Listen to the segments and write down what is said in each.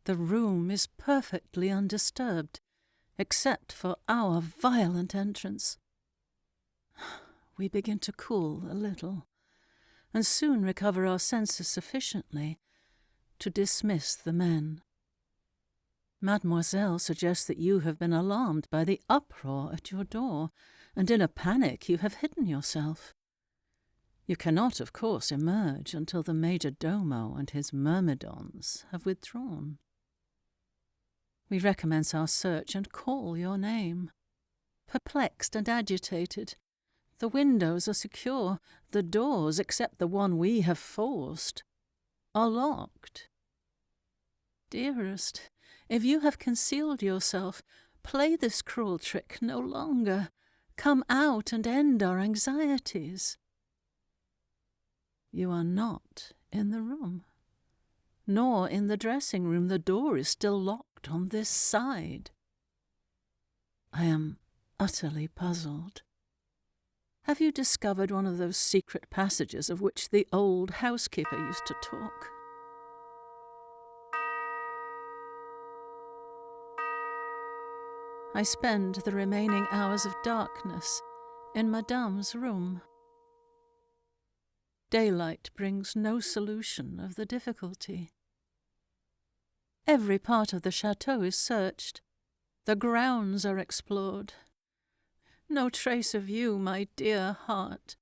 The room is perfectly undisturbed, except for our violent entrance. We begin to cool a little, and soon recover our senses sufficiently to dismiss the men. Mademoiselle suggests that you have been alarmed by the uproar at your door, and in a panic you have hidden yourself. You cannot, of course, emerge until the major domo and his myrmidons have withdrawn. We recommence our search and call your name. Perplexed and agitated, the windows are secure, the doors, except the one we have forced, are locked. Dearest, if you have concealed yourself, play this cruel trick no longer. Come out and end our anxieties. You are not in the room, nor in the dressing room. The door is still locked on this side. I am utterly puzzled. Have you discovered one of those secret passages of which the old housekeeper used to talk? I spend the remaining hours of darkness in Madame's room. Daylight brings no solution of the difficulty. Every part of the chateau is searched. The grounds are explored. No trace of you, my dear heart.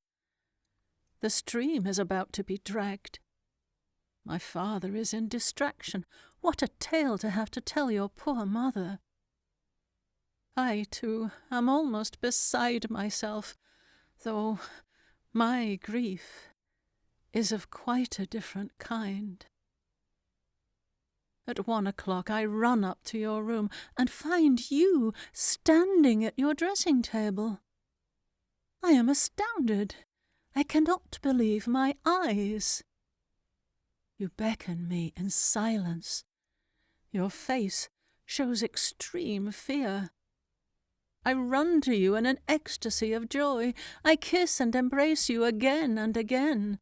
The stream is about to be dragged. My father is in distraction. What a tale to have to tell your poor mother. I, too, am almost beside myself, though my grief is of quite a different kind. At 1 o'clock I run up to your room and find you standing at your dressing table. I am astounded. I cannot believe my eyes. You beckon me in silence. Your face shows extreme fear. I run to you in an ecstasy of joy. I kiss and embrace you again and again.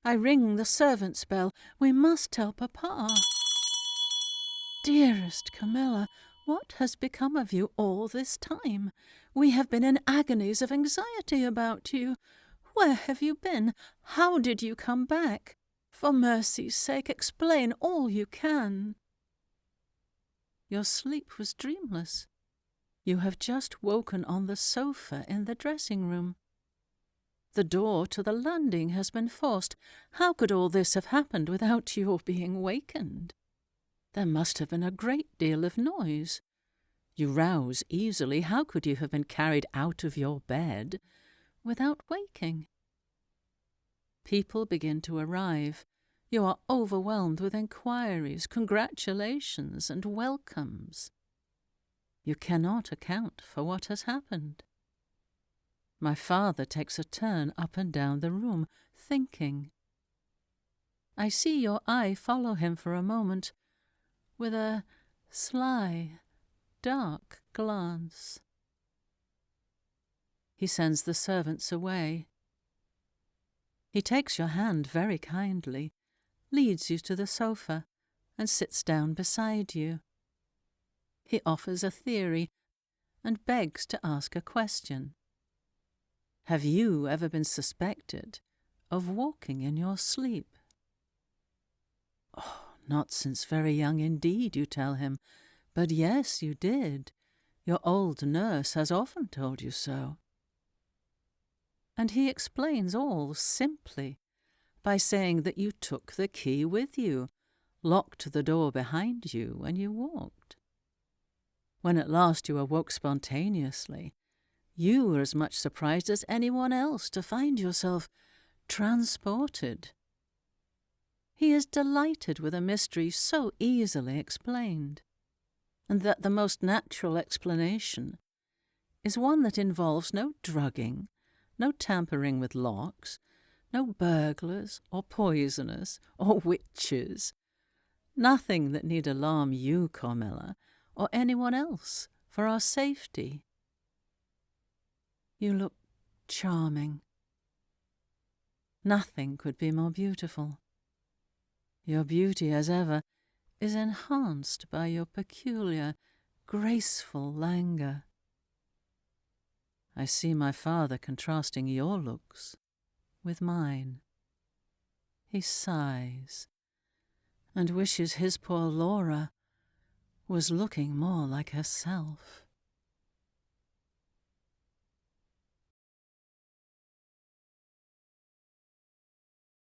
I ring the servant's bell. We must tell Papa. Dearest Carmilla, what has become of you all this time? We have been in agonies of anxiety about you. Where have you been? How did you come back? For mercy's sake, explain all you can. Your sleep was dreamless. You have just woken on the sofa in the dressing-room. The door to the landing has been forced. How could all this have happened without your being wakened? There must have been a great deal of noise. You rouse easily. How could you have been carried out of your bed without waking? People begin to arrive. You are overwhelmed with inquiries, congratulations, and welcomes. You cannot account for what has happened. My father takes a turn up and down the room, thinking. I see your eye follow him for a moment, with a sly, dark glance. He sends the servants away. He takes your hand very kindly, leads you to the sofa, and sits down beside you. He offers a theory, and begs to ask a question. Have you ever been suspected of walking in your sleep? Oh, not since very young indeed, you tell him. But yes, you did. Your old nurse has often told you so. And he explains all simply by saying that you took the key with you, locked the door behind you when you walked. When at last you awoke spontaneously, you were as much surprised as anyone else to find yourself transported. He is delighted with a mystery so easily explained, and that the most natural explanation is one that involves no drugging, no tampering with locks, no burglars or poisoners or witches, nothing that need alarm you, Carmilla, or anyone else for our safety. You look charming. Nothing could be more beautiful. Your beauty, as ever, is enhanced by your peculiar, graceful languor. I see my father contrasting your looks with mine. He sighs and wishes his poor Laura was looking more like herself.